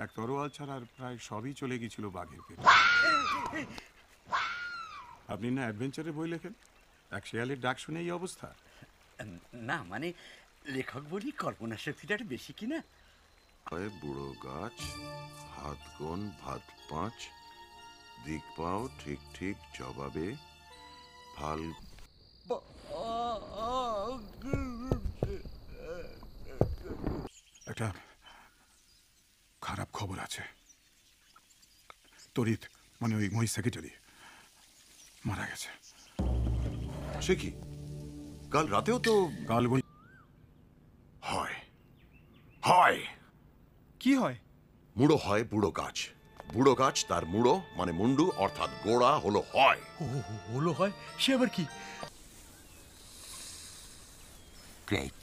এক তরোয়াল ছাড়া আর প্রায় সবই চলে গিয়েছিল বাঘের পেটে। আপনি না অ্যাডভেঞ্চারের বই লেখেন, এক শেয়ালের ডাক শুনে এই অবস্থা? না মানে লেখক বলি কল্পনা শক্তিটা একটু বেশি কিনা। বুড়ো গাছ, হাত গোন ভাত 5, দিক পাও ঠিক ঠিক জবাবে, ফাল। একটা খারাপ খবর আছে। তরিত মানে ওই মহিষ সেক্রেটারি মারা গেছে। সে কি? কাল রাতেও তো কাল বই হয় হয় কি হয়? মুড়ো হয় বুড়ো গাছ। বুড়ো গাছ তার মুড়ো মানে মুন্ডু অর্থাৎ গোড়া হলো হয়। হলো হয় সে আবার কি? গ্রেট।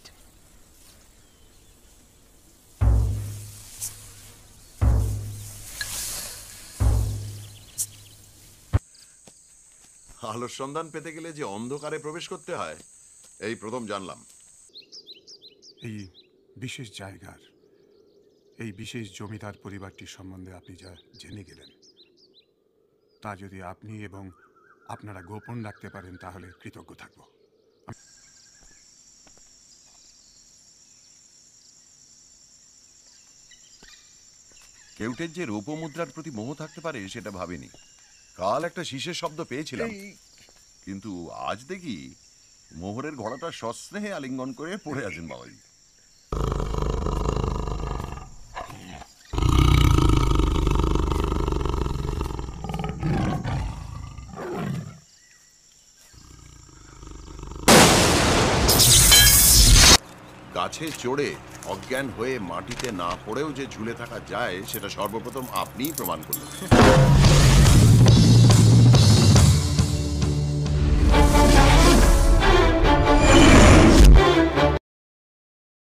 আলোর সন্ধান পেতে গেলে যে অন্ধকারে প্রবেশ করতে হয়, এই প্রথম জানলাম। এই বিশেষ জায়গার এই বিশেষ জমিদার পরিবারটির সম্বন্ধে আপনি যা জেনে গেলেন, তা যদি আপনি এবং আপনারা গোপন রাখতে পারেন তাহলে কৃতজ্ঞ থাকব। কেউটের যে রৌপ্যমুদ্রার প্রতি মোহ থাকতে পারে সেটা ভাবিনি। কাল একটা শীষের শব্দ পেয়েছিলাম, কিন্তু আজ দেখি মোহরের ঘোড়াটা সস্নেহে আলিঙ্গন করে পড়ে আছেন বাবাজি। গাছে চড়ে অজ্ঞান হয়ে মাটিতে না পড়েও যে ঝুলে থাকা যায় সেটা সর্বপ্রথম আপনিই প্রমাণ করলেন।